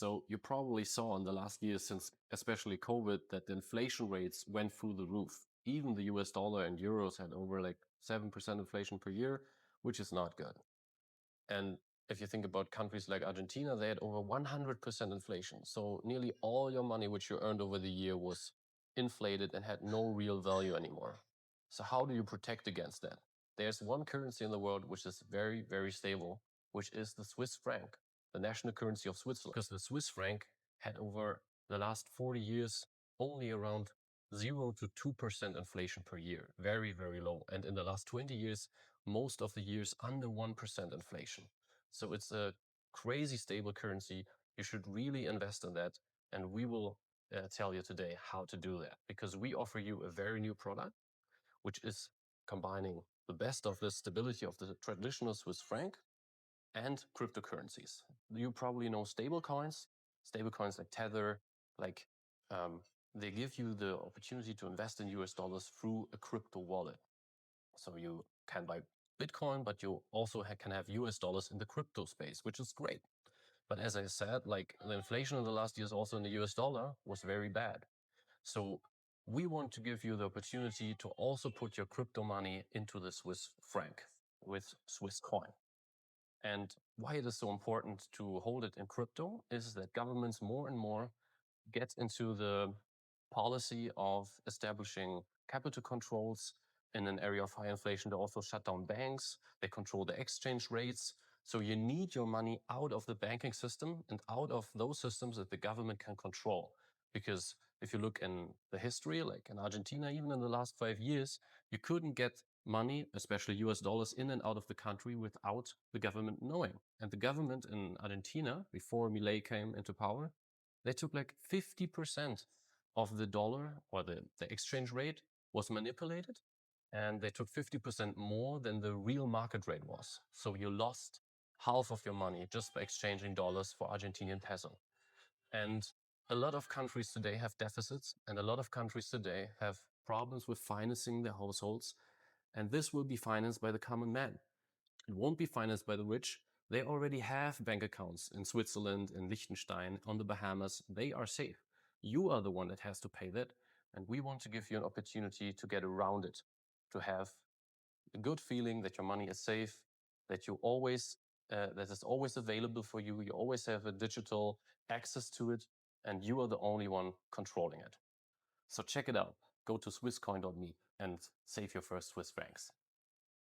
So you probably saw in the last year, since especially COVID, that the inflation rates went through the roof. Even the US dollar and euros had over like 7% inflation per year, which is not good. And if you think about countries like Argentina, they had over 100% inflation. So nearly all your money which you earned over the year was inflated and had no real value anymore. So how do you protect against that? There's one currency in the world which is very, very stable, which is the Swiss franc, the national currency of Switzerland. Because the Swiss franc had over the last 40 years only around 0 to 2% inflation per year. Very, very low. And in the last 20 years, most of the years under 1% inflation. So it's a crazy stable currency. You should really invest in that. And we will tell you today how to do that, because we offer you a very new product, which is combining the best of the stability of the traditional Swiss franc and cryptocurrencies. You probably know stablecoins like Tether, like they give you the opportunity to invest in US dollars through a crypto wallet. So you can buy Bitcoin, but you also can have US dollars in the crypto space, which is great. But as I said, like the inflation in the last years also in the US dollar was very bad. So we want to give you the opportunity to also put your crypto money into the Swiss franc with SwissCoin. And why it is so important to hold it in crypto is that governments more and more get into the policy of establishing capital controls in an area of high inflation. They also shut down banks. They control the exchange rates. So you need your money out of the banking system and out of those systems that the government can control. Because if you look in the history, like in Argentina, even in the last 5 years, you couldn't get money, especially US dollars, in and out of the country without the government knowing. And the government in Argentina, before Milei came into power, they took like 50% of the dollar, or the exchange rate was manipulated, and they took 50% more than the real market rate was. So you lost half of your money just by exchanging dollars for Argentinian peso. And a lot of countries today have deficits, and a lot of countries today have problems with financing their households. And this will be financed by the common man. It won't be financed by the rich. They already have bank accounts in Switzerland, in Liechtenstein, on the Bahamas. They are safe. You are the one that has to pay that. And we want to give you an opportunity to get around it, to have a good feeling that your money is safe, that you always, that is always available for you. You always have a digital access to it, and you are the only one controlling it. So check it out. Go to swisscoin.me and save your first Swiss francs.